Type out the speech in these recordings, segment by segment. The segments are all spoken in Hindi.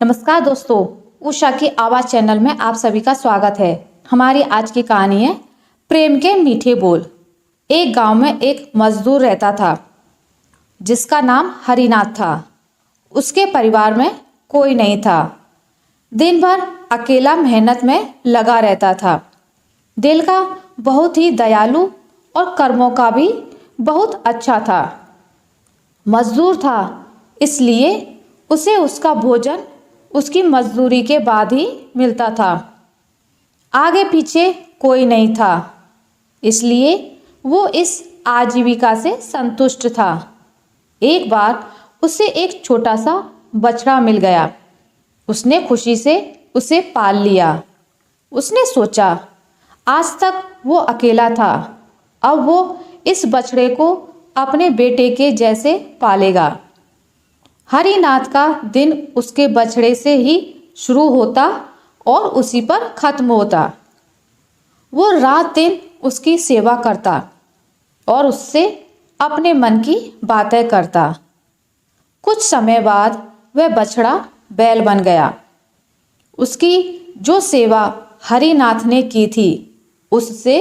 नमस्कार दोस्तों, उषा की आवाज़ चैनल में आप सभी का स्वागत है। हमारी आज की कहानी है प्रेम के मीठे बोल। एक गांव में एक मजदूर रहता था जिसका नाम हरिनाथ था। उसके परिवार में कोई नहीं था। दिन भर अकेला मेहनत में लगा रहता था। दिल का बहुत ही दयालु और कर्मों का भी बहुत अच्छा था। मजदूर था, इसलिए उसे उसका भोजन उसकी मजदूरी के बाद ही मिलता था। आगे पीछे कोई नहीं था, इसलिए वो इस आजीविका से संतुष्ट था। एक बार उसे एक छोटा सा बछड़ा मिल गया। उसने खुशी से उसे पाल लिया। उसने सोचा, आज तक वो अकेला था, अब वो इस बछड़े को अपने बेटे के जैसे पालेगा। हरिनाथ का दिन उसके बछड़े से ही शुरू होता और उसी पर खत्म होता। वो रात दिन उसकी सेवा करता और उससे अपने मन की बातें करता। कुछ समय बाद वह बछड़ा बैल बन गया। उसकी जो सेवा हरिनाथ ने की थी, उससे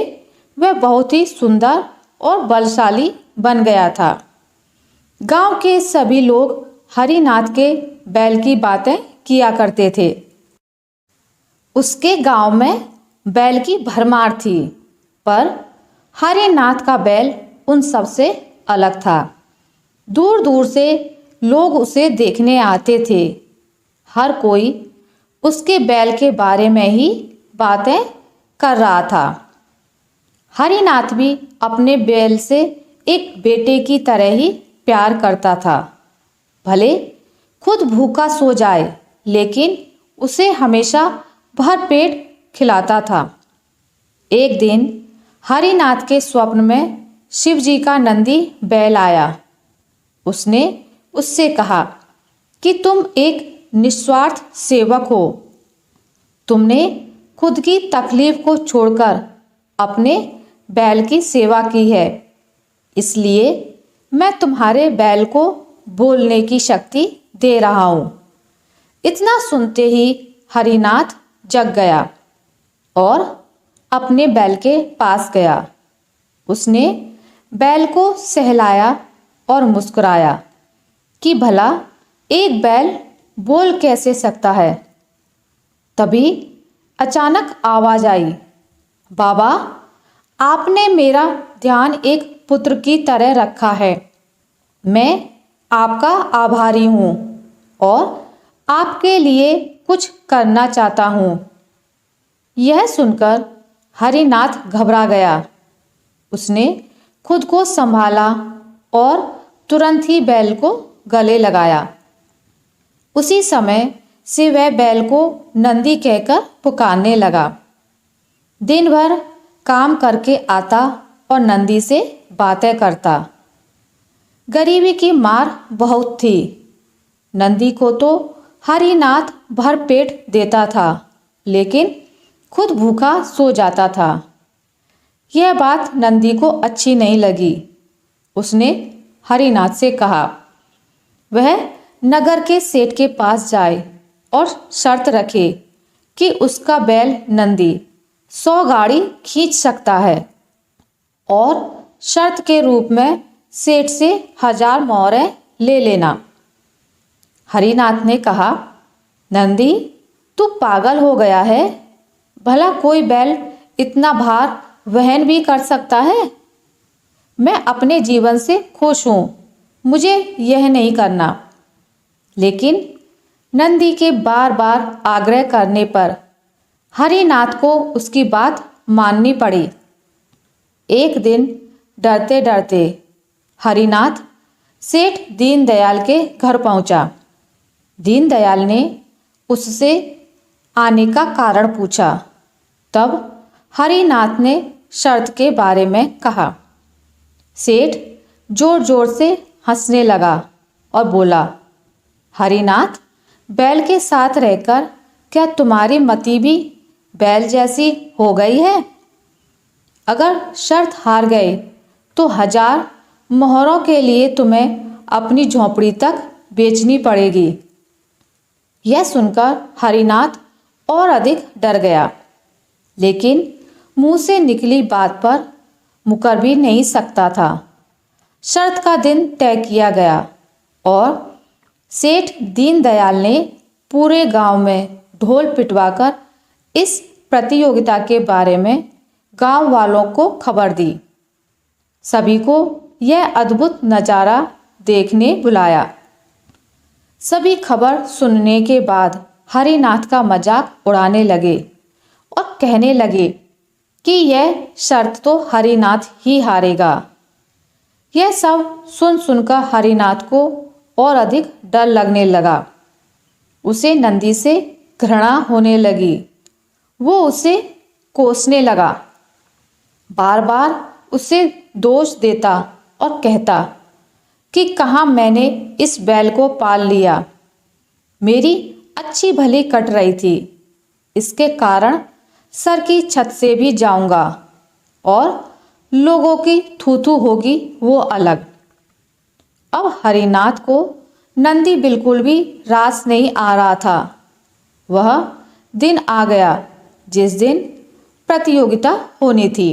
वह बहुत ही सुंदर और बलशाली बन गया था। गांव के सभी लोग हरिनाथ के बैल की बातें किया करते थे। उसके गांव में बैल की भरमार थी, पर हरिनाथ का बैल उन सब से अलग था। दूर दूर से लोग उसे देखने आते थे। हर कोई उसके बैल के बारे में ही बातें कर रहा था। हरिनाथ भी अपने बैल से एक बेटे की तरह ही प्यार करता था। भले खुद भूखा सो जाए, लेकिन उसे हमेशा भरपेट खिलाता था। एक दिन हरिनाथ के स्वप्न में शिव जी का नंदी बैल आया। उसने उससे कहा कि तुम एक निस्वार्थ सेवक हो। तुमने खुद की तकलीफ को छोड़कर अपने बैल की सेवा की है, इसलिए मैं तुम्हारे बैल को बोलने की शक्ति दे रहा हूँ। इतना सुनते ही हरिनाथ जग गया और अपने बैल के पास गया। उसने बैल को सहलाया और मुस्कुराया कि भला एक बैल बोल कैसे सकता है। तभी अचानक आवाज आई, बाबा, आपने मेरा ध्यान एक पुत्र की तरह रखा है। मैं आपका आभारी हूँ और आपके लिए कुछ करना चाहता हूँ। यह सुनकर हरिनाथ घबरा गया। उसने खुद को संभाला और तुरंत ही बैल को गले लगाया। उसी समय से वह बैल को नंदी कहकर पुकारने लगा। दिन भर काम करके आता और नंदी से बातें करता। गरीबी की मार बहुत थी। नंदी को तो हरिनाथ भर पेट देता था, लेकिन खुद भूखा सो जाता था। यह बात नंदी को अच्छी नहीं लगी। उसने हरिनाथ से कहा, वह नगर के सेठ के पास जाए और शर्त रखे कि उसका बैल नंदी 100 गाड़ी खींच सकता है और शर्त के रूप में सेठ से 1000 मोहरें ले लेना। हरिनाथ ने कहा, नंदी, तू पागल हो गया है। भला कोई बैल इतना भार वहन भी कर सकता है। मैं अपने जीवन से खुश हूँ, मुझे यह नहीं करना। लेकिन नंदी के बार बार आग्रह करने पर हरिनाथ को उसकी बात माननी पड़ी। एक दिन डरते डरते हरिनाथ सेठ दीनदयाल के घर पहुंचा। दीनदयाल ने उससे आने का कारण पूछा। तब हरिनाथ ने शर्त के बारे में कहा। सेठ जोर जोर से हंसने लगा और बोला, हरिनाथ, बैल के साथ रहकर क्या तुम्हारी मति भी बैल जैसी हो गई है? अगर शर्त हार गए तो 1000 मोहरों के लिए तुम्हें अपनी झोंपड़ी तक बेचनी पड़ेगी। यह सुनकर हरिनाथ और अधिक डर गया, लेकिन मुंह से निकली बात पर मुकर भी नहीं सकता था। शर्त का दिन तय किया गया और सेठ दीनदयाल ने पूरे गांव में ढोल पिटवाकर इस प्रतियोगिता के बारे में गांव वालों को खबर दी। सभी को यह अद्भुत नज़ारा देखने बुलाया। सभी खबर सुनने के बाद हरिनाथ का मजाक उड़ाने लगे और कहने लगे कि यह शर्त तो हरिनाथ ही हारेगा। यह सब सुन सुनकर हरिनाथ को और अधिक डर लगने लगा। उसे नंदी से घृणा होने लगी। वो उसे कोसने लगा, बार बार उसे दोष देता और कहता कि कहाँ मैंने इस बैल को पाल लिया, मेरी अच्छी भली कट रही थी, इसके कारण सर की छत से भी जाऊंगा और लोगों की थू थू होगी वो अलग। अब हरिनाथ को नंदी बिल्कुल भी रास नहीं आ रहा था। वह दिन आ गया जिस दिन प्रतियोगिता होनी थी।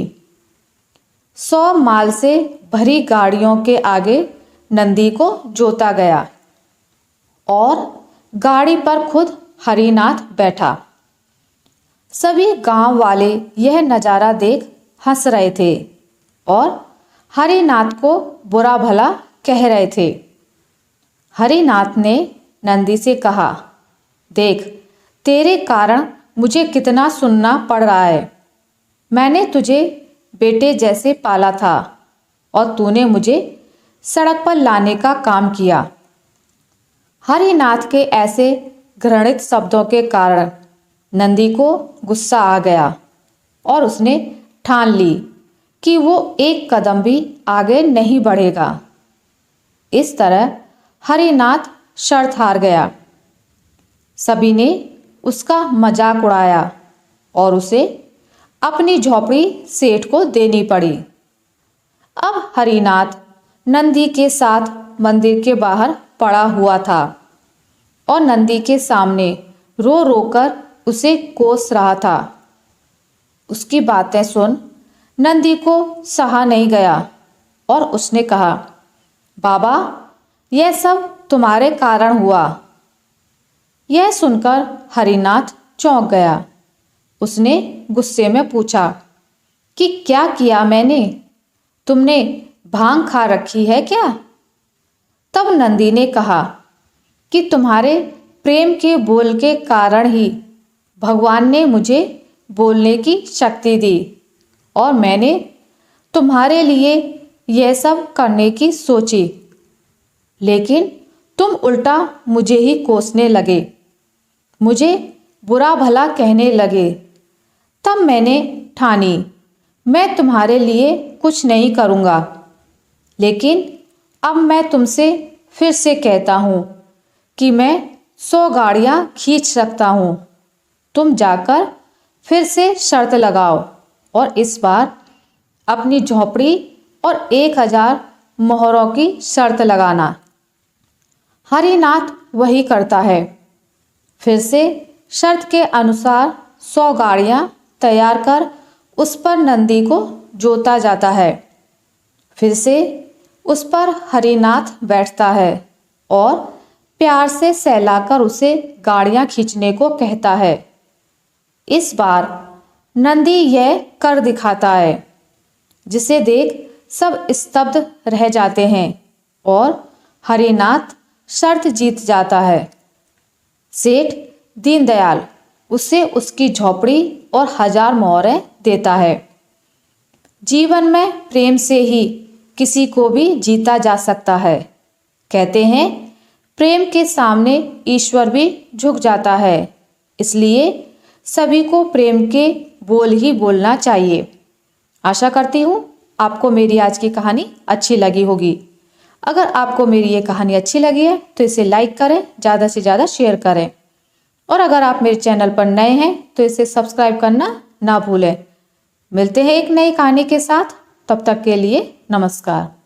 100 माल से भरी गाड़ियों के आगे नंदी को जोता गया और गाड़ी पर खुद हरिनाथ बैठा। सभी गांव वाले यह नज़ारा देख हंस रहे थे और हरिनाथ को बुरा भला कह रहे थे। हरिनाथ ने नंदी से कहा, देख, तेरे कारण मुझे कितना सुनना पड़ रहा है। मैंने तुझे बेटे जैसे पाला था और तूने मुझे सड़क पर लाने का काम किया। हरिनाथ के ऐसे घृणित शब्दों के कारण नंदी को गुस्सा आ गया और उसने ठान ली कि वो एक कदम भी आगे नहीं बढ़ेगा। इस तरह हरिनाथ शर्त हार गया। सभी ने उसका मजाक उड़ाया और उसे अपनी झोपड़ी सेठ को देनी पड़ी। अब हरिनाथ नंदी के साथ मंदिर के बाहर पड़ा हुआ था और नंदी के सामने रो रो कर उसे कोस रहा था। उसकी बातें सुन नंदी को सहा नहीं गया और उसने कहा, बाबा, यह सब तुम्हारे कारण हुआ। यह सुनकर हरिनाथ चौंक गया। उसने गुस्से में पूछा कि क्या किया मैंने? तुमने भांग खा रखी है क्या? तब नंदी ने कहा कि तुम्हारे प्रेम के बोल के कारण ही भगवान ने मुझे बोलने की शक्ति दी और मैंने तुम्हारे लिए यह सब करने की सोची, लेकिन तुम उल्टा मुझे ही कोसने लगे, मुझे बुरा भला कहने लगे। तब मैंने ठानी मैं तुम्हारे लिए कुछ नहीं करूँगा, लेकिन अब मैं तुमसे फिर से कहता हूँ कि मैं 100 गाड़ियाँ खींच सकता हूँ। तुम जाकर फिर से शर्त लगाओ और इस बार अपनी झोपड़ी और 1000 मोहरों की शर्त लगाना। हरिनाथ वही करता है। फिर से शर्त के अनुसार 100 गाड़ियाँ तैयार कर उस पर नंदी को जोता जाता है। फिर से उस पर हरिनाथ बैठता है और प्यार से सहलाकर उसे गाड़ियाँ खींचने को कहता है। इस बार नंदी यह कर दिखाता है, जिसे देख सब स्तब्ध रह जाते हैं और हरिनाथ शर्त जीत जाता है। सेठ दीनदयाल उसे उसकी झोपड़ी और 1000 मोहरें देता है। जीवन में प्रेम से ही किसी को भी जीता जा सकता है। कहते हैं प्रेम के सामने ईश्वर भी झुक जाता है। इसलिए सभी को प्रेम के बोल ही बोलना चाहिए। आशा करती हूँ आपको मेरी आज की कहानी अच्छी लगी होगी। अगर आपको मेरी ये कहानी अच्छी लगी है तो इसे लाइक करें, ज़्यादा से ज़्यादा शेयर करें और अगर आप मेरे चैनल पर नए हैं तो इसे सब्सक्राइब करना ना भूलें। मिलते हैं एक नई कहानी के साथ, तब तक के लिए नमस्कार।